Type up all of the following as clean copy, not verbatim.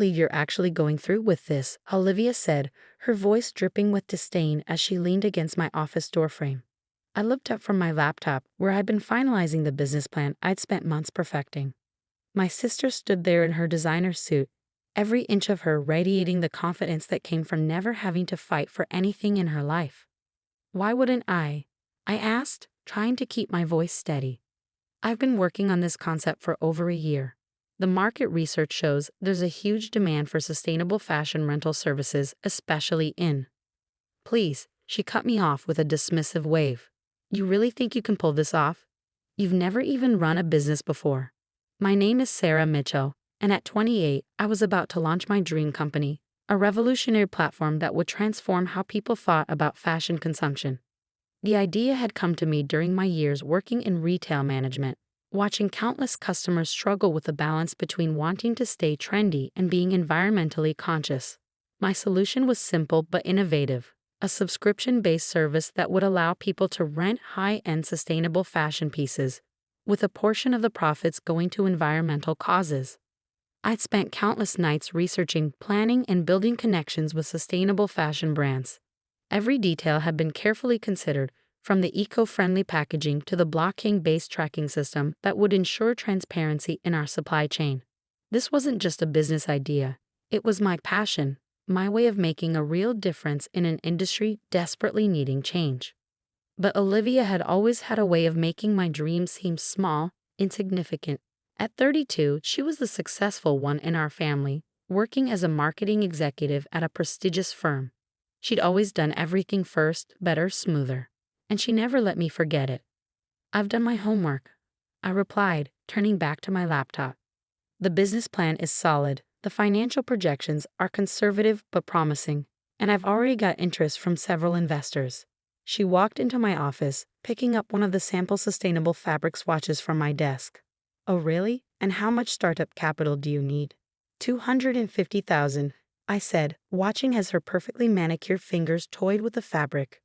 believe you're actually going through with this," Olivia said, her voice dripping with disdain as she leaned against my office doorframe. I looked up from my laptop, where I'd been finalizing the business plan I'd spent months perfecting. My sister stood there in her designer suit, every inch of her radiating the confidence that came from never having to fight for anything in her life. "Why wouldn't I?" I asked, trying to keep my voice steady. "I've been working on this concept for over a year. The market research shows there's a huge demand for sustainable fashion rental services, especially in—" "Please," she cut me off with a dismissive wave. "You really think you can pull this off? You've never even run a business before." My name is Sarah Mitchell, and at 28, I was about to launch my dream company, a revolutionary platform that would transform how people thought about fashion consumption. The idea had come to me during my years working in retail management, watching countless customers struggle with the balance between wanting to stay trendy and being environmentally conscious. My solution was simple but innovative: a subscription-based service that would allow people to rent high-end sustainable fashion pieces, with a portion of the profits going to environmental causes. I'd spent countless nights researching, planning, and building connections with sustainable fashion brands. Every detail had been carefully considered, from the eco-friendly packaging to the blockchain-based tracking system that would ensure transparency in our supply chain. This wasn't just a business idea. It was my passion, my way of making a real difference in an industry desperately needing change. But Olivia had always had a way of making my dreams seem small, insignificant. At 32, she was the successful one in our family, working as a marketing executive at a prestigious firm. She'd always done everything first, better, smoother. And she never let me forget it. "I've done my homework," I replied, turning back to my laptop. "The business plan is solid, the financial projections are conservative but promising, and I've already got interest from several investors." She walked into my office, picking up one of the sample sustainable fabric swatches from my desk. "Oh really? And how much startup capital do you need?" $250,000, I said, watching as her perfectly manicured fingers toyed with the fabric.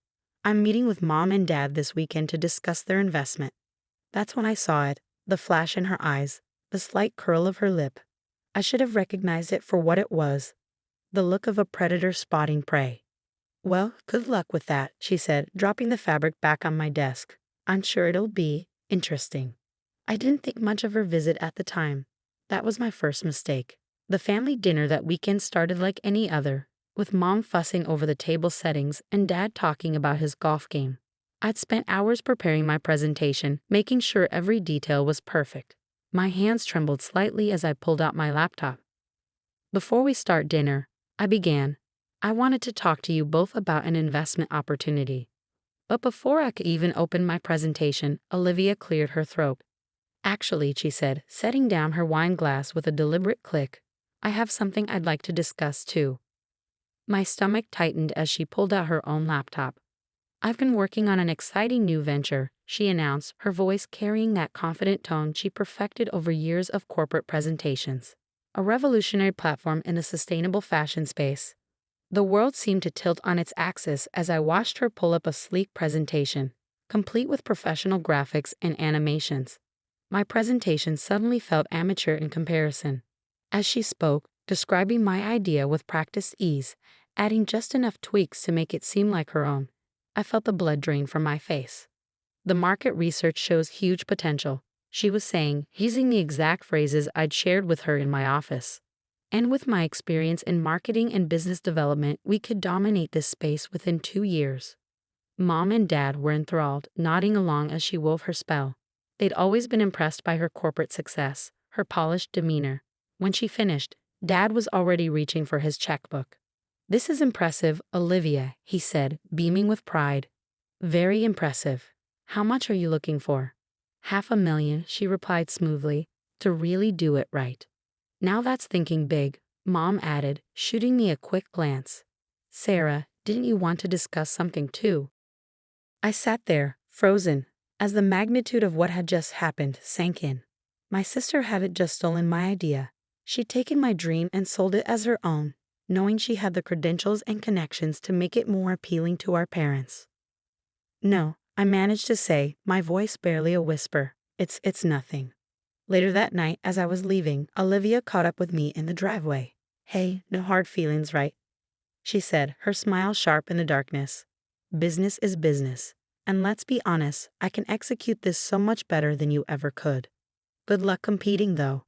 "I'm meeting with Mom and Dad this weekend to discuss their investment." That's when I saw it, the flash in her eyes, the slight curl of her lip. I should have recognized it for what it was: the look of a predator spotting prey. "Well, good luck with that," she said, dropping the fabric back on my desk. "I'm sure it'll be interesting." I didn't think much of her visit at the time. That was my first mistake. The family dinner that weekend started like any other, with Mom fussing over the table settings and Dad talking about his golf game. I'd spent hours preparing my presentation, making sure every detail was perfect. My hands trembled slightly as I pulled out my laptop. "Before we start dinner," I began, "I wanted to talk to you both about an investment opportunity." But before I could even open my presentation, Olivia cleared her throat. "Actually," she said, setting down her wine glass with a deliberate click, "I have something I'd like to discuss too." My stomach tightened as she pulled out her own laptop. "I've been working on an exciting new venture," she announced, her voice carrying that confident tone she perfected over years of corporate presentations. "A revolutionary platform in the sustainable fashion space." The world seemed to tilt on its axis as I watched her pull up a sleek presentation, complete with professional graphics and animations. My presentation suddenly felt amateur in comparison. As she spoke, describing my idea with practiced ease, adding just enough tweaks to make it seem like her own, I felt the blood drain from my face. "The market research shows huge potential," she was saying, using the exact phrases I'd shared with her in my office. "And with my experience in marketing and business development, we could dominate this space within 2 years." Mom and Dad were enthralled, nodding along as she wove her spell. They'd always been impressed by her corporate success, her polished demeanor. When she finished, Dad was already reaching for his checkbook. "This is impressive, Olivia," he said, beaming with pride. "Very impressive. How much are you looking for?" "500,000, she replied smoothly, "to really do it right." "Now that's thinking big," Mom added, shooting me a quick glance. "Sarah, didn't you want to discuss something too?" I sat there, frozen, as the magnitude of what had just happened sank in. My sister hadn't just stolen my idea. She'd taken my dream and sold it as her own, knowing she had the credentials and connections to make it more appealing to our parents. "No," I managed to say, my voice barely a whisper. It's nothing." Later that night, as I was leaving, Olivia caught up with me in the driveway. Hey, no hard feelings, right? She said, her smile sharp in the darkness. Business is business. And let's be honest, I can execute this so much better than you ever could. Good luck competing, though.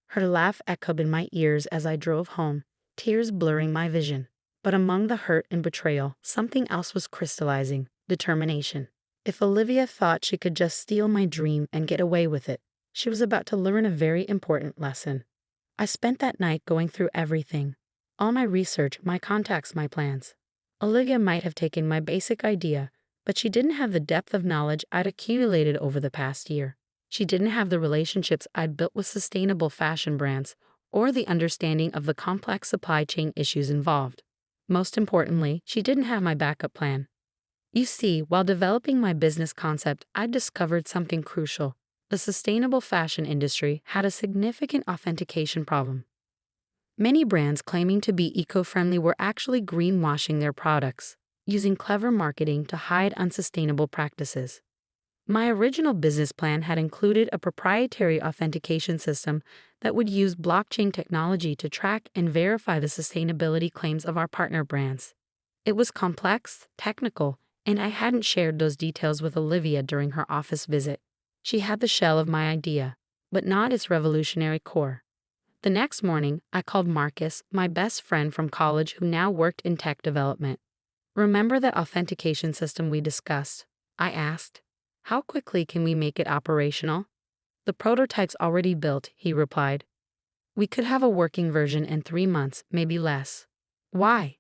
Her laugh echoed in my ears as I drove home, tears blurring my vision. But among the hurt and betrayal, something else was crystallizing: determination. If Olivia thought she could just steal my dream and get away with it, she was about to learn a very important lesson. I spent that night going through everything: all my research, my contacts, my plans. Olivia might have taken my basic idea, but she didn't have the depth of knowledge I'd accumulated over the past year. She didn't have the relationships I'd built with sustainable fashion brands, or the understanding of the complex supply chain issues involved. Most importantly, she didn't have my backup plan. You see, while developing my business concept, I discovered something crucial. The sustainable fashion industry had a significant authentication problem. Many brands claiming to be eco-friendly were actually greenwashing their products, using clever marketing to hide unsustainable practices. My original business plan had included a proprietary authentication system that would use blockchain technology to track and verify the sustainability claims of our partner brands. It was complex, technical, and I hadn't shared those details with Olivia during her office visit. She had the shell of my idea, but not its revolutionary core. The next morning, I called Marcus, my best friend from college who now worked in tech development. Remember that authentication system we discussed? I asked. How quickly can we make it operational? The prototype's already built, he replied. We could have a working version in 3 months, maybe less. Why?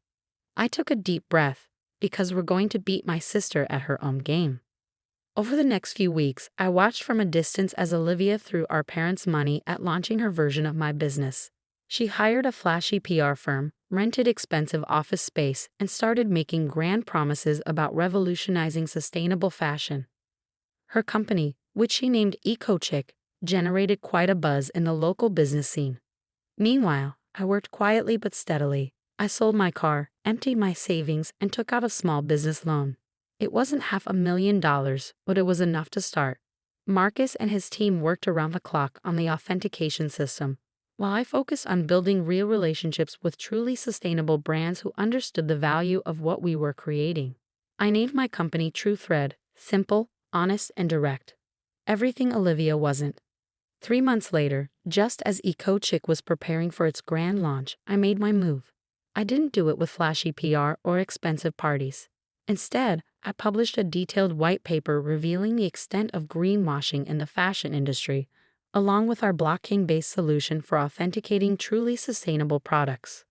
I took a deep breath. Because we're going to beat my sister at her own game. Over the next few weeks, I watched from a distance as Olivia threw our parents' money at launching her version of my business. She hired a flashy PR firm, rented expensive office space, and started making grand promises about revolutionizing sustainable fashion. Her company, which she named EcoChick, generated quite a buzz in the local business scene. Meanwhile, I worked quietly but steadily. I sold my car, emptied my savings, and took out a small business loan. It wasn't $500,000, but it was enough to start. Marcus and his team worked around the clock on the authentication system, while I focused on building real relationships with truly sustainable brands who understood the value of what we were creating. I named my company TrueThread, simple, honest, and direct. Everything Olivia wasn't. 3 months later, just as EcoChick was preparing for its grand launch, I made my move. I didn't do it with flashy PR or expensive parties. Instead, I published a detailed white paper revealing the extent of greenwashing in the fashion industry, along with our blockchain-based solution for authenticating truly sustainable products.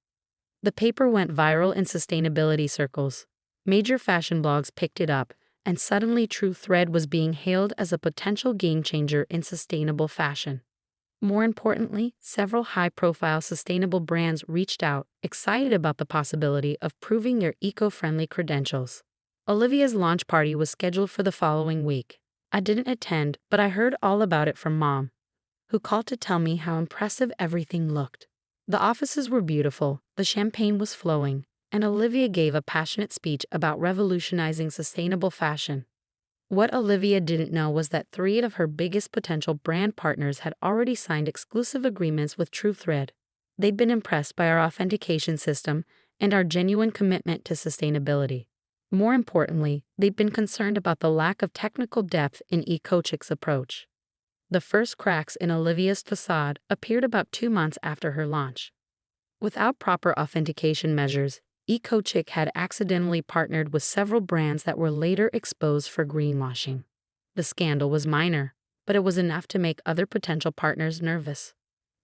The paper went viral in sustainability circles. Major fashion blogs picked it up, and suddenly TrueThread was being hailed as a potential game-changer in sustainable fashion. More importantly, several high-profile sustainable brands reached out, excited about the possibility of proving their eco-friendly credentials. Olivia's launch party was scheduled for the following week. I didn't attend, but I heard all about it from Mom, who called to tell me how impressive everything looked. The offices were beautiful, the champagne was flowing, and Olivia gave a passionate speech about revolutionizing sustainable fashion. What Olivia didn't know was that 3 of her biggest potential brand partners had already signed exclusive agreements with TrueThread. They'd been impressed by our authentication system and our genuine commitment to sustainability. More importantly, they'd been concerned about the lack of technical depth in EcoChick's approach. The first cracks in Olivia's facade appeared about 2 months after her launch. Without proper authentication measures, EcoChick had accidentally partnered with several brands that were later exposed for greenwashing. The scandal was minor, but it was enough to make other potential partners nervous.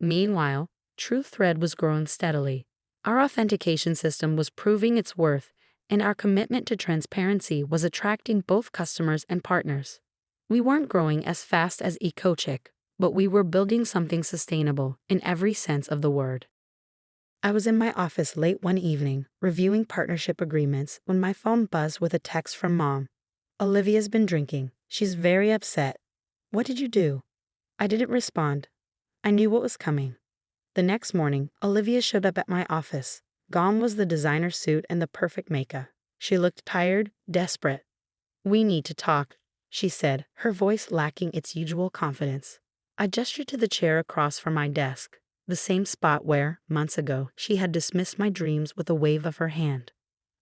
Meanwhile, TrueThread was growing steadily. Our authentication system was proving its worth, and our commitment to transparency was attracting both customers and partners. We weren't growing as fast as EcoChick, but we were building something sustainable in every sense of the word. I was in my office late one evening, reviewing partnership agreements, when my phone buzzed with a text from Mom. Olivia's been drinking. She's very upset. What did you do? I didn't respond. I knew what was coming. The next morning, Olivia showed up at my office. Gone was the designer suit and the perfect makeup. She looked tired, desperate. We need to talk, she said, her voice lacking its usual confidence. I gestured to the chair across from my desk. the same spot where, months ago, she had dismissed my dreams with a wave of her hand.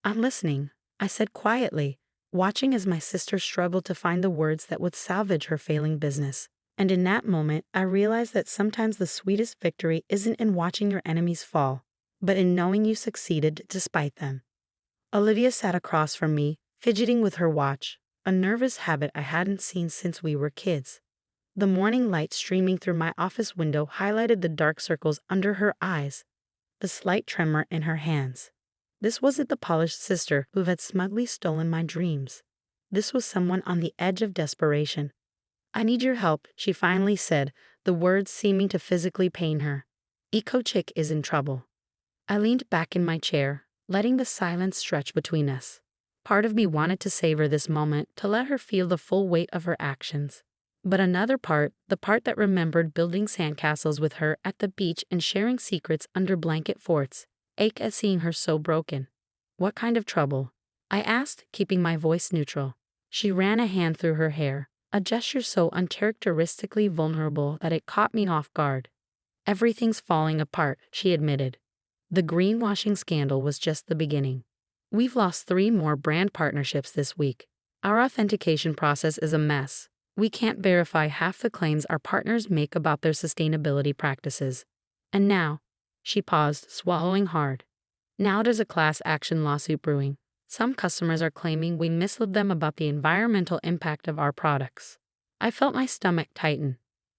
"I'm listening," I said quietly, watching as my sister struggled to find the words that would salvage her failing business. And in that moment, I realized that sometimes the sweetest victory isn't in watching your enemies fall, but in knowing you succeeded despite them. Olivia sat across from me, fidgeting with her watch, a nervous habit I hadn't seen since we were kids. The morning light streaming through my office window highlighted the dark circles under her eyes, the slight tremor in her hands. This wasn't the polished sister who had smugly stolen my dreams. This was someone on the edge of desperation. "I need your help," she finally said, the words seeming to physically pain her. "EcoChick is in trouble." I leaned back in my chair, letting the silence stretch between us. Part of me wanted to savor this moment, to let her feel the full weight of her actions. But another part, the part that remembered building sandcastles with her at the beach and sharing secrets under blanket forts, ached at seeing her so broken. "What kind of trouble?" I asked, keeping my voice neutral. She ran a hand through her hair, a gesture so uncharacteristically vulnerable that it caught me off guard. "Everything's falling apart," she admitted. "The greenwashing scandal was just the beginning. We've lost 3 more brand partnerships this week. Our authentication process is a mess. We can't verify half the claims our partners make about their sustainability practices. And now," she paused, swallowing hard, "now there's a class action lawsuit brewing. Some customers are claiming we misled them about the environmental impact of our products." I felt my stomach tighten.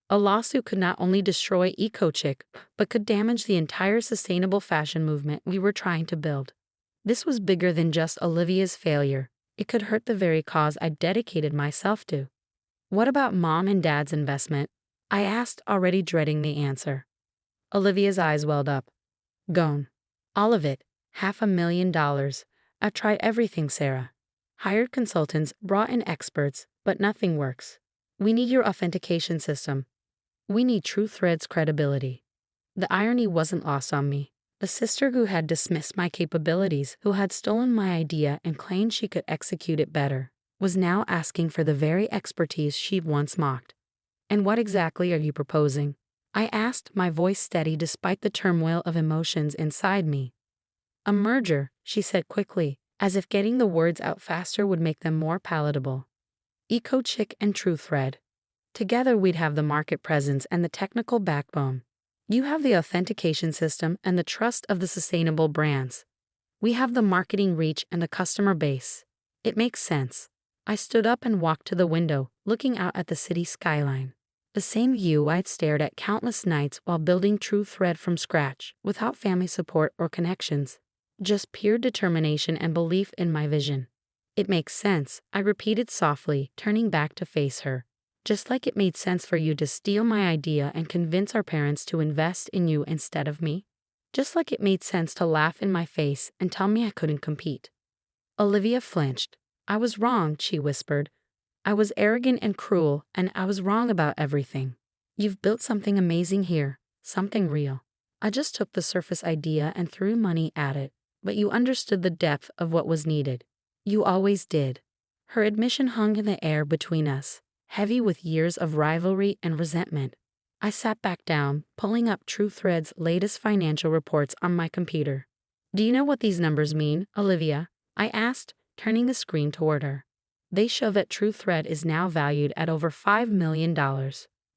A lawsuit could not only destroy EcoChick, but could damage the entire sustainable fashion movement we were trying to build. This was bigger than just Olivia's failure. It could hurt the very cause I dedicated myself to. "What about Mom and Dad's investment?" I asked, already dreading the answer. Olivia's eyes welled up. "Gone. All of it. $500,000. I've tried everything, Sarah. Hired consultants, brought in experts, but nothing works. We need your authentication system. We need TrueThread's credibility." The irony wasn't lost on me. The sister who had dismissed my capabilities, who had stolen my idea and claimed she could execute it better, was now asking for the very expertise she'd once mocked. "And what exactly are you proposing?" I asked, my voice steady despite the turmoil of emotions inside me. "A merger," she said quickly, as if getting the words out faster would make them more palatable. "EcoChick and TrueThread. Together we'd have the market presence and the technical backbone. You have the authentication system and the trust of the sustainable brands. We have the marketing reach and the customer base. It makes sense." I stood up and walked to the window, looking out at the city skyline. The same view I'd stared at countless nights while building TrueThread from scratch, without family support or connections. Just pure determination and belief in my vision. "It makes sense," I repeated softly, turning back to face her. "Just like it made sense for you to steal my idea and convince our parents to invest in you instead of me. Just like it made sense to laugh in my face and tell me I couldn't compete." Olivia flinched. "I was wrong," she whispered. "I was arrogant and cruel, and I was wrong about everything. You've built something amazing here, something real. I just took the surface idea and threw money at it, but you understood the depth of what was needed. You always did." Her admission hung in the air between us, heavy with years of rivalry and resentment. I sat back down, pulling up TrueThread's latest financial reports on my computer. "Do you know what these numbers mean, Olivia?" I asked, turning the screen toward her. "They show that TrueThread is now valued at over $5 million.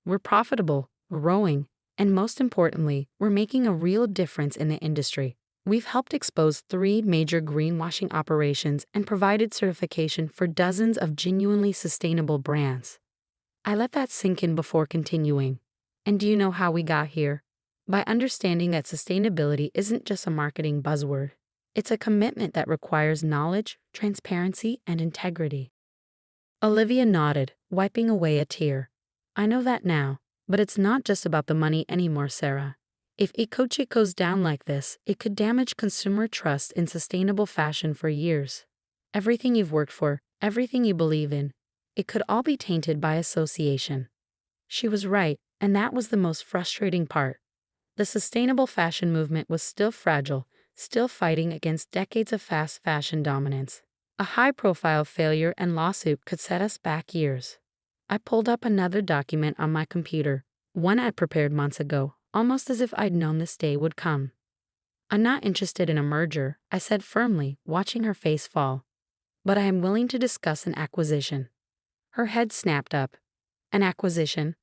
We're profitable, growing, and most importantly, we're making a real difference in the industry. We've helped expose 3 major greenwashing operations and provided certification for dozens of genuinely sustainable brands." I let that sink in before continuing. "And do you know how we got here? By understanding that sustainability isn't just a marketing buzzword. It's a commitment that requires knowledge, transparency, and integrity." Olivia nodded, wiping away a tear. "I know that now, but it's not just about the money anymore, Sarah. If EcoChick goes down like this, it could damage consumer trust in sustainable fashion for years. Everything you've worked for, everything you believe in, it could all be tainted by association." She was right, and that was the most frustrating part. The sustainable fashion movement was still fragile, still fighting against decades of fast fashion dominance. A high-profile failure and lawsuit could set us back years. I pulled up another document on my computer, one I'd prepared months ago, almost as if I'd known this day would come. I'm not interested in a merger, I said firmly, watching her face fall. But I am willing to discuss an acquisition. Her head snapped up. An acquisition?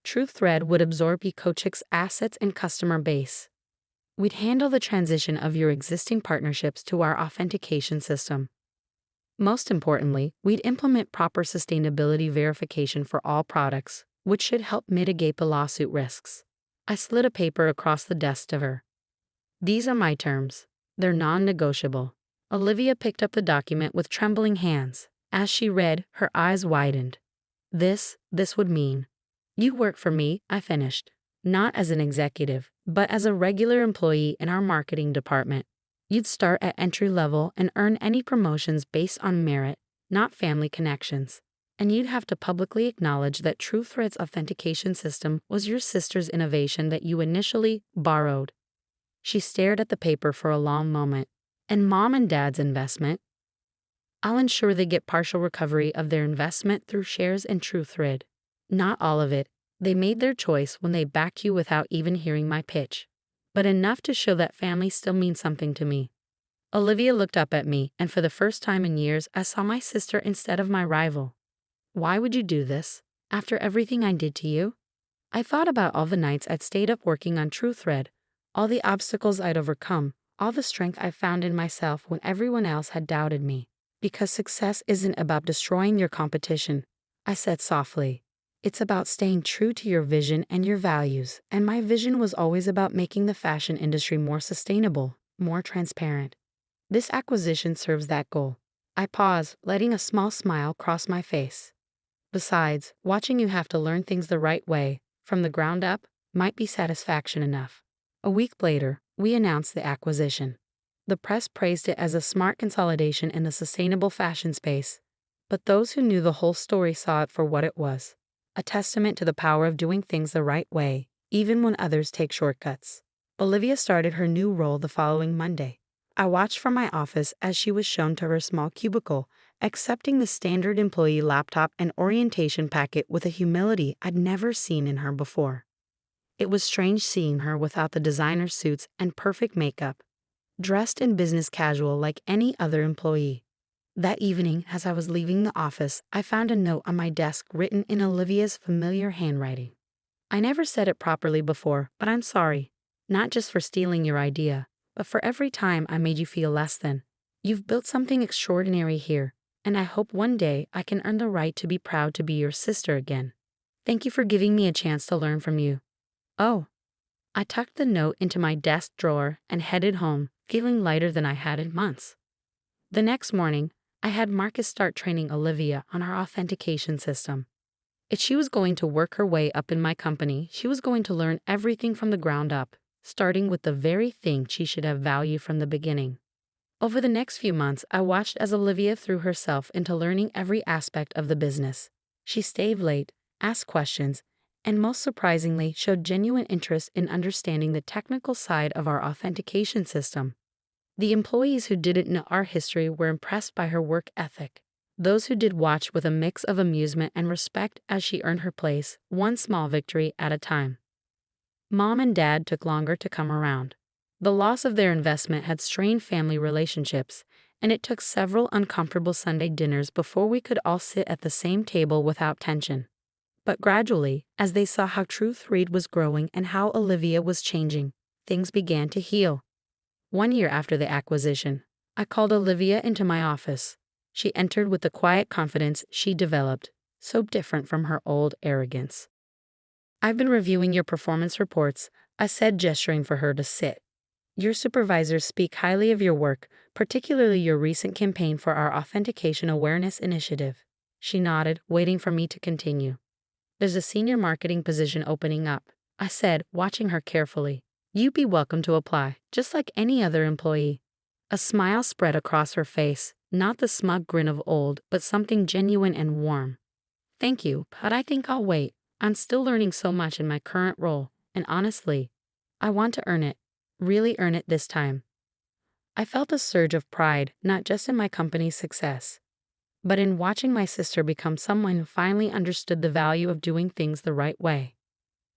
TrueThread would absorb Ecochic's assets and customer base. We'd handle the transition of your existing partnerships to our authentication system. Most importantly, we'd implement proper sustainability verification for all products, which should help mitigate the lawsuit risks. I slid a paper across the desk to her. These are my terms. They're non-negotiable. Olivia picked up the document with trembling hands. As she read, her eyes widened. This would mean. You work for me, I finished. Not as an executive, but as a regular employee in our marketing department. You'd start at entry level and earn any promotions based on merit, not family connections. And you'd have to publicly acknowledge that TrueThread's authentication system was your sister's innovation that you initially borrowed. She stared at the paper for a long moment. And Mom and Dad's investment? I'll ensure they get partial recovery of their investment through shares in TrueThread. Not all of it. They made their choice when they backed you without even hearing my pitch. But enough to show that family still means something to me. Olivia looked up at me, and for the first time in years, I saw my sister instead of my rival. Why would you do this? After everything I did to you? I thought about all the nights I'd stayed up working on TrueThread, all the obstacles I'd overcome, all the strength I found in myself when everyone else had doubted me. Because success isn't about destroying your competition, I said softly. It's about staying true to your vision and your values, and my vision was always about making the fashion industry more sustainable, more transparent. This acquisition serves that goal. I paused, letting a small smile cross my face. Besides, watching you have to learn things the right way, from the ground up, might be satisfaction enough. A week later, we announced the acquisition. The press praised it as a smart consolidation in the sustainable fashion space, but those who knew the whole story saw it for what it was. A testament to the power of doing things the right way, even when others take shortcuts. Olivia started her new role the following Monday. I watched from my office as she was shown to her small cubicle, accepting the standard employee laptop and orientation packet with a humility I'd never seen in her before. It was strange seeing her without the designer suits and perfect makeup, dressed in business casual like any other employee. That evening, as I was leaving the office, I found a note on my desk written in Olivia's familiar handwriting. I never said it properly before, but I'm sorry. Not just for stealing your idea, but for every time I made you feel less than. You've built something extraordinary here, and I hope one day I can earn the right to be proud to be your sister again. Thank you for giving me a chance to learn from you. Oh. I tucked the note into my desk drawer and headed home, feeling lighter than I had in months. The next morning, I had Marcus start training Olivia on our authentication system. If she was going to work her way up in my company, she was going to learn everything from the ground up, starting with the very thing she should have valued from the beginning. Over the next few months, I watched as Olivia threw herself into learning every aspect of the business. She stayed late, asked questions, and most surprisingly, showed genuine interest in understanding the technical side of our authentication system. The employees who didn't know our history were impressed by her work ethic. Those who did watched with a mix of amusement and respect as she earned her place, one small victory at a time. Mom and Dad took longer to come around. The loss of their investment had strained family relationships, and it took several uncomfortable Sunday dinners before we could all sit at the same table without tension. But gradually, as they saw how TrueThread was growing and how Olivia was changing, things began to heal. 1 year after the acquisition, I called Olivia into my office. She entered with the quiet confidence she developed, so different from her old arrogance. I've been reviewing your performance reports, I said, gesturing for her to sit. Your supervisors speak highly of your work, particularly your recent campaign for our Authentication Awareness Initiative. She nodded, waiting for me to continue. There's a senior marketing position opening up, I said, watching her carefully. You'd be welcome to apply, just like any other employee. A smile spread across her face, not the smug grin of old, but something genuine and warm. Thank you, but I think I'll wait. I'm still learning so much in my current role, and honestly, I want to earn it, really earn it this time. I felt a surge of pride, not just in my company's success, but in watching my sister become someone who finally understood the value of doing things the right way.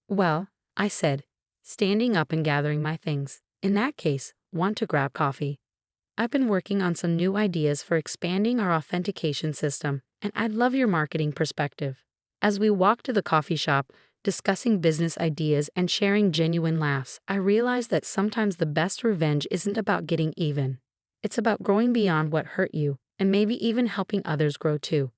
Well, I said, standing up and gathering my things. In that case, want to grab coffee. I've been working on some new ideas for expanding our authentication system, and I'd love your marketing perspective. As we walked to the coffee shop, discussing business ideas and sharing genuine laughs, I realized that sometimes the best revenge isn't about getting even. It's about growing beyond what hurt you, and maybe even helping others grow too.